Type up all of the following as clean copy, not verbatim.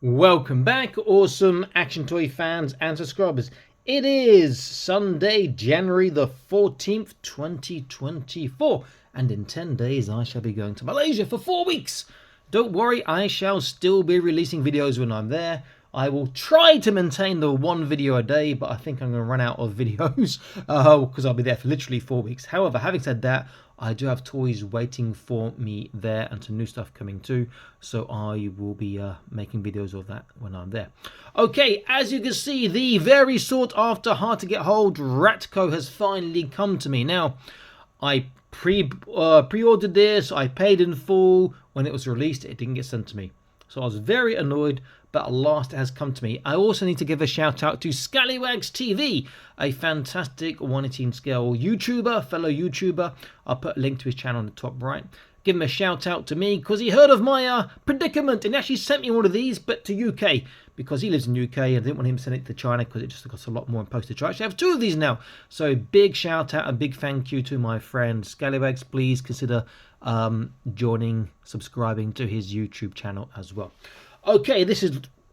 Welcome back, awesome action toy fans and subscribers. It is Sunday, January the 14th, 2024, and in 10 days I shall be going to Malaysia for 4 weeks. Don't worry, I shall still be releasing videos when I'm there. I will try to maintain the one video a day, but I think I'm going to run out of videos because I'll be there for literally 4 weeks. However, having said that, I do have toys waiting for me there and some new stuff coming too, so I will be making videos of that when I'm there. Okay, as you can see, the very sought after, hard to get hold Ratko has finally come to me. Now, I pre-ordered this, I paid in full. When it was released, it didn't get sent to me. So I was very annoyed, but at last it has come to me. I also need to give a shout out to Scallywags TV, a fantastic 1/18 scale YouTuber, fellow YouTuber. I'll put a link to his channel on the top right. Give him a shout out to me because he heard of my predicament and he actually sent me one of these, but to UK, because he lives in UK. I didn't want him to send it to China because it just costs a lot more in postage. I actually have 2 of these now. So big shout out and big thank you to my friend Scallywags. Please consider joining, subscribing to his YouTube channel as well. Okay,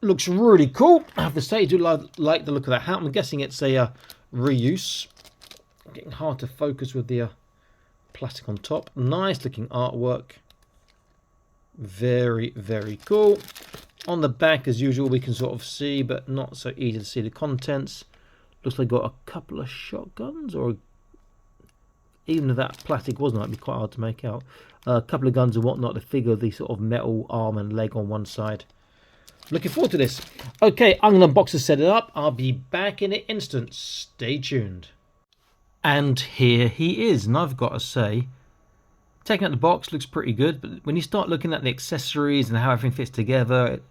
looks really cool. I have to say, I do like the look of that hat. I'm guessing it's a reuse. Getting hard to focus with the plastic on top. Nice looking artwork. Very, very cool. On the back, as usual, we can sort of see, but not so easy to see the contents. Looks like got a couple of shotguns, or even if that plastic wasn't, it'd be quite hard to make out. A couple of guns and whatnot, the figure of the sort of metal arm and leg on one side. Looking forward to this. Okay, I'm going to unbox and set it up. I'll be back in an instant. Stay tuned. And here he is. And I've got to say, taking out the box looks pretty good. But when you start looking at the accessories and how everything fits together,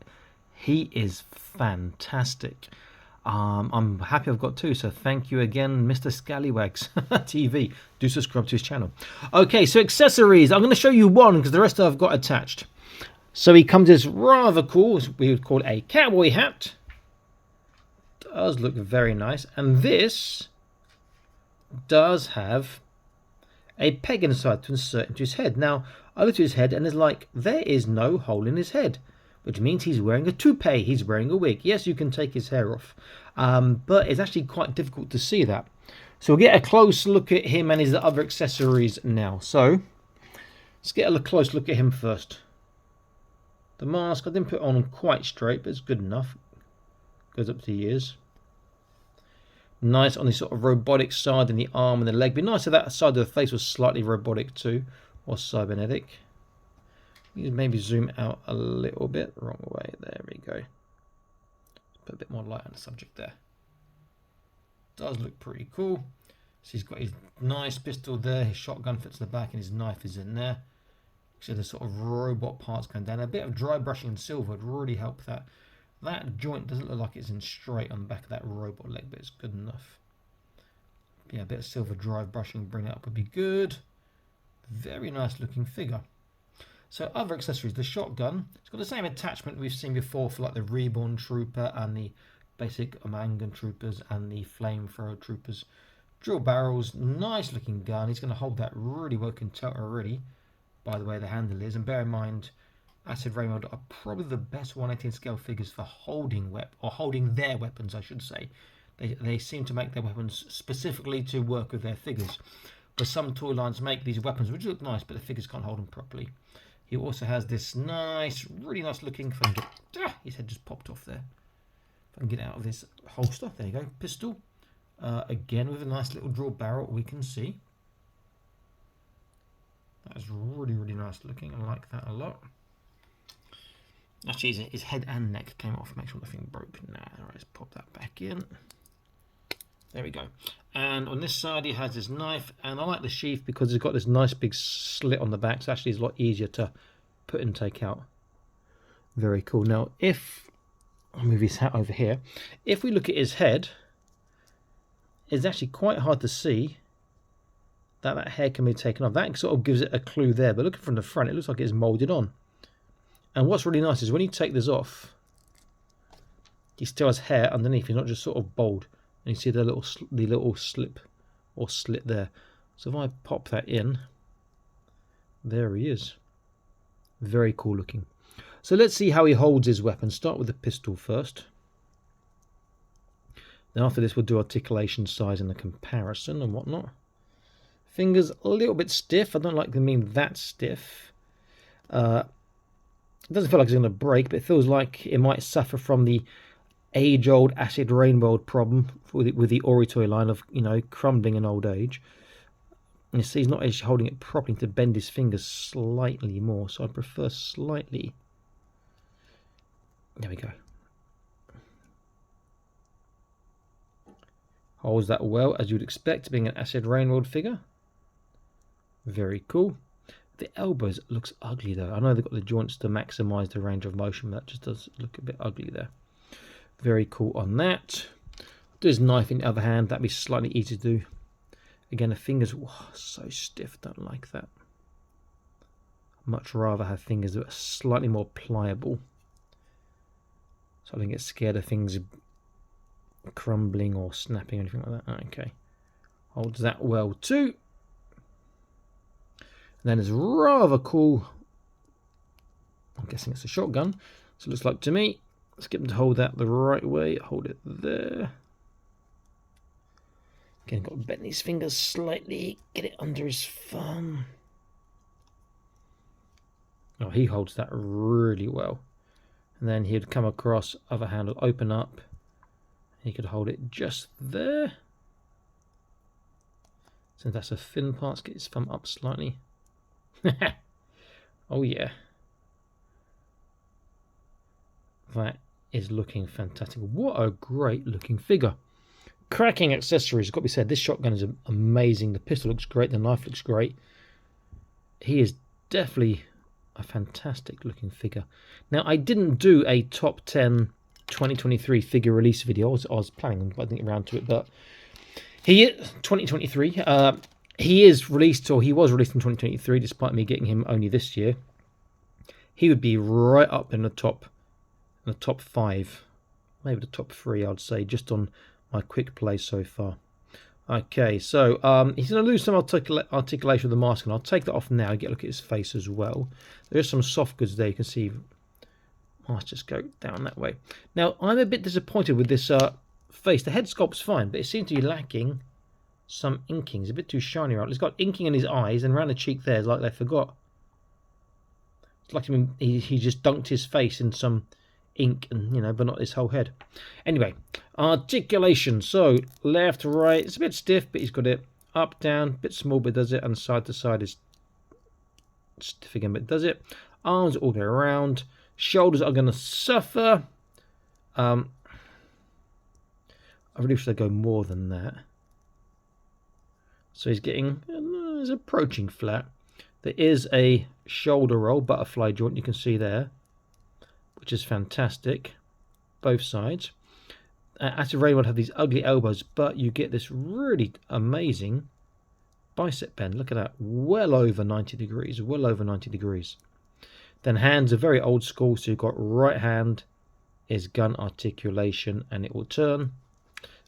he is fantastic. I'm happy I've got 2, so thank you again, Mr. Scallywags TV. Do subscribe to his channel. Okay, so accessories. I'm going to show you one because the rest I've got attached. So he comes as rather cool, as we would call a cowboy hat. Does look very nice. And this does have a peg inside to insert into his head. Now, I look at his head and there's like, there is no hole in his head, which means he's wearing a toupee. He's wearing a wig. Yes, you can take his hair off, but it's actually quite difficult to see that. So we'll get a close look at him and his other accessories now. So let's get a close look at him first. The mask, I didn't put it on quite straight, but it's good enough. Goes up to the ears. Nice on the sort of robotic side and the arm and the leg. Be nice if that side of the face was slightly robotic too, or cybernetic. Maybe zoom out a little bit. Wrong way. There we go. Put a bit more light on the subject there. Does look pretty cool. So he's got his nice pistol there. His shotgun fits in the back and his knife is in there. So the sort of robot parts going down. A bit of dry brushing in silver would really help that. That joint doesn't look like it's in straight on the back of that robot leg, but it's good enough. Yeah, a bit of silver dry brushing, bring it up would be good. Very nice looking figure. So other accessories, the shotgun, it's got the same attachment we've seen before for like the Reborn Trooper and the basic Omangan Troopers and the Flamethrower Troopers. Drill barrels, nice looking gun. He's going to hold that really well, can tell already by the way the handle is. And bear in mind, Acid Rain World are probably the best 1/18 scale figures for holding their weapons, I should say. They seem to make their weapons specifically to work with their figures. But some toy lines make these weapons which look nice, but the figures can't hold them properly. He also has this nice, really nice looking, his head just popped off there. If I can get it out of this holster, there you go, pistol. Again with a nice little draw barrel we can see. That is really, really nice looking. I like that a lot. Actually, his head and neck came off. Make sure nothing broke. Nah, alright, let's pop that back in. There we go. And on this side, he has his knife. And I like the sheath because it's got this nice big slit on the back. So actually, it's a lot easier to put and take out. Very cool. Now, I'll move his hat over here. If we look at his head, it's actually quite hard to see that hair can be taken off. That sort of gives it a clue there. But looking from the front, it looks like it's molded on. And what's really nice is when you take this off, he still has hair underneath. He's not just sort of bald. And you see the little slip or slit there. So if I pop that in, there he is. Very cool looking. So let's see how he holds his weapon. Start with the pistol first. Then after this we'll do articulation, size and a comparison and whatnot. Fingers a little bit stiff. I don't like them being that stiff. It doesn't feel like it's going to break, but it feels like it might suffer from the age-old acid Rain World problem with the Ori toy line of, you know, crumbling in old age. And you see he's not actually holding it properly to bend his fingers slightly more, so I prefer slightly. There we go. Holds that well, as you'd expect, being an acid Rain World figure. Very cool. The elbows looks ugly though. I know they've got the joints to maximise the range of motion, but that just does look a bit ugly there. Very cool on that. Do his knife in the other hand. That'd be slightly easier to do. Again, the fingers, oh, so stiff. Don't like that. Much rather have fingers that are slightly more pliable, so I don't get scared of things crumbling or snapping or anything like that. Okay, holds that well too. And then it's rather cool. I'm guessing it's a shotgun. So it looks like to me. Let's get him to hold that the right way. Hold it there. Again, got to bend his fingers slightly. Get it under his thumb. Oh, he holds that really well. And then he'd come across, other hand will open up. He could hold it just there. Since that's a thin part, let's get his thumb up slightly. Oh yeah. That is looking fantastic. What a great looking figure. Cracking accessories, got to be said. This shotgun is amazing. The pistol looks great. The knife looks great. He is definitely a fantastic looking figure. Now, I didn't do a top 10 2023 figure release video. I was planning on getting around to it, but he is 2023. He is released, or he was released in 2023, despite me getting him only this year. He would be right up in the top 5, maybe the top 3, I'd say, just on my quick play so far. Okay, so he's going to lose some articulation of the mask, and I'll take that off now. Get a look at his face as well. There is some soft goods there. You can see. Let's just go down that way. Now, I'm a bit disappointed with this face. The head sculpt's fine, but it seems to be lacking some inking. It's a bit too shiny around. He's got inking in his eyes, and around the cheek there, it's like they forgot. It's like he just dunked his face in some ink, and but not his whole head. Anyway, articulation. So left, right. It's a bit stiff, but he's got it up, down, a bit small, but does it, and side to side is stiff again, but does it. Arms all the way around. Shoulders are going to suffer. I really should go more than that. So he's getting, he's approaching flat. There is a shoulder roll, butterfly joint, you can see there, which is fantastic. Both sides. Acid Rain World have these ugly elbows, but you get this really amazing bicep bend. Look at that. Well over 90 degrees. Well over 90 degrees. Then hands are very old school, so you've got right hand is gun articulation and it will turn.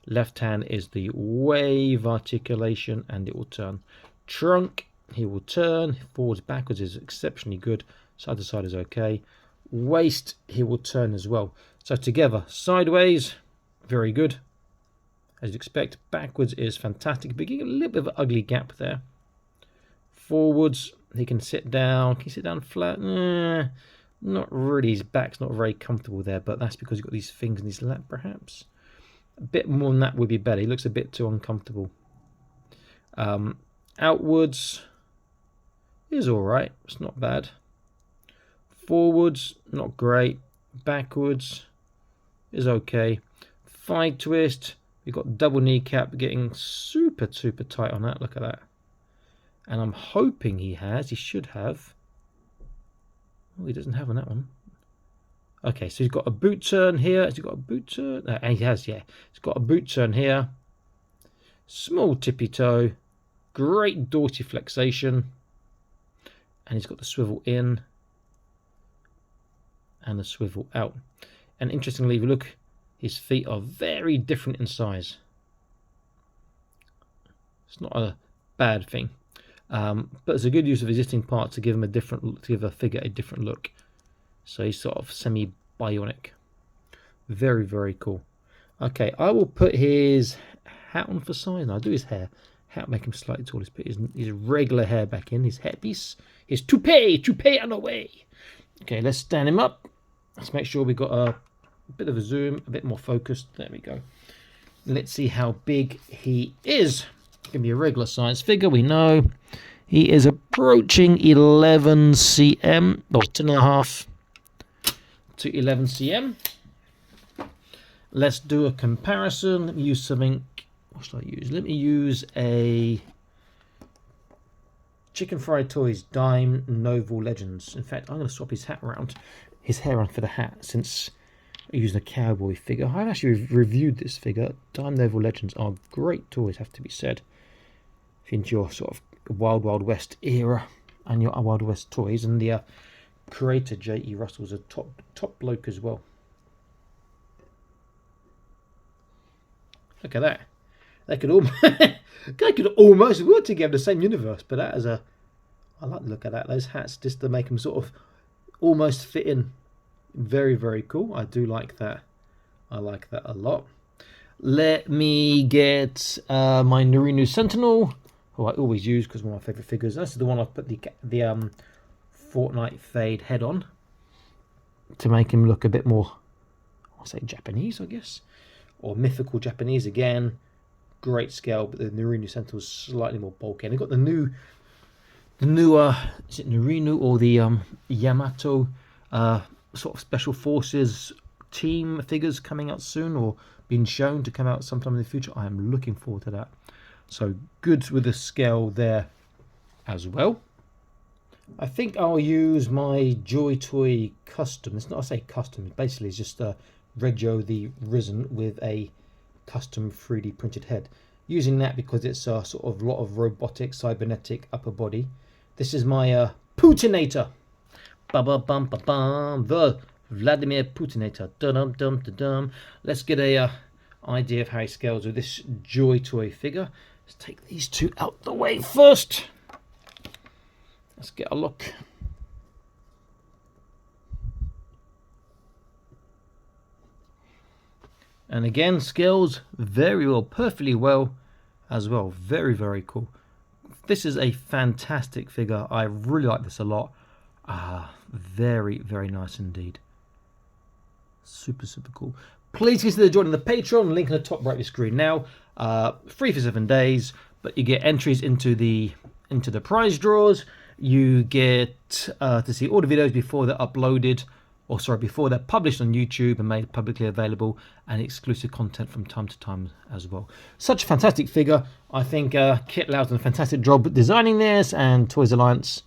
Left hand is the wave articulation and it will turn. Trunk, he will turn. Forwards, backwards is exceptionally good. Side to side is okay. Waist, he will turn as well. So together, sideways, very good. As you'd expect, backwards is fantastic. But getting a little bit of an ugly gap there. Forwards, he can sit down. Can he sit down flat? Not really. His back's not very comfortable there, but that's because he's got these things in his lap, perhaps. A bit more than that would be better. He looks a bit too uncomfortable. Outwards is all right. It's not bad. Forwards, not great. Backwards is okay. Thigh twist. We've got double kneecap getting super, super tight on that. Look at that. And I'm hoping he should have. Oh, he doesn't have on that one. Okay, so he's got a boot turn here. Has he got a boot turn? And he has, yeah. He's got a boot turn here. Small tippy toe. Great dorsiflexation. And he's got the swivel in. And the swivel out. And interestingly, if you look, his feet are very different in size. It's not a bad thing. But it's a good use of existing parts to give him to give a figure a different look. So he's sort of semi-bionic. Very, very cool. Okay, I will put his hat on for size. I'll do his hair. Hat make him slightly taller. Put his regular hair back in. His headpiece. His toupee and away. Okay, let's stand him up. Let's make sure we've got a bit of a zoom, a bit more focused. There we go. Let's see how big he is. It's going to be a regular size figure, we know. He is approaching 11 cm, or 10.5 to 11 cm. Let's do a comparison. Let me use something. What should I use? Let me use a Chicken Fried Toys Dime Novel Legends. In fact, I'm going to swap his hair around for the hat, since I'm using a cowboy figure. I've actually reviewed this figure. Dime Novel Legends are great toys, have to be said. If you're into your sort of Wild Wild West era and your Wild West toys, and the creator J.E. Russell's a top bloke as well. Look at that. They could almost work together in the same universe, but that is I like the look at that. Those hats, just to make them sort of almost fit in. Very, very cool. I do like that. I like that a lot. Let me get my Narinu Sentinel, who I always use because one of my favourite figures. This is the one I've put the Fortnite Fade head on to make him look a bit more, I'll say Japanese, I guess, or mythical Japanese again. Great scale, but the Narinu Sentinel is slightly more bulky. And they've got the new is it Narinu or the Yamato sort of special forces team figures coming out soon, or being shown to come out sometime in the future. I am looking forward to that. So good with the scale there as well. I think I'll use my Joy Toy custom. It's not, I say custom, basically it's just Reggio the Risen with a custom 3D printed head. Using that because it's a sort of lot of robotic cybernetic upper body. This is my Putinator. Ba-ba-bum-ba-bum. The Vladimir Putinator. Dum-dum-dum-dum. Let's get a idea of how he scales with this Joy Toy figure. Let's take these two out the way first. Let's get a look. And again, scales very well, perfectly well as well. Very, very cool. This is a fantastic figure. I really like this a lot. Very, very nice indeed. Super, super cool. Please consider joining the Patreon. Link in the top right of your screen now. Free for 7 days, but you get entries into the prize draws. You get to see all the videos before they're uploaded, or sorry, before they're published on YouTube and made publicly available, and exclusive content from time to time as well. Such a fantastic figure. I think Kit Lau's done a fantastic job designing this, and Toys Alliance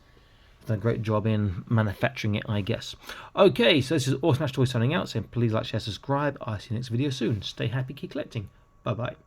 done a great job in manufacturing it, I guess. Okay, so this is Awesome Ash Toys signing out, saying please like, share, subscribe. I'll see you next video soon. Stay happy, keep collecting. Bye-bye.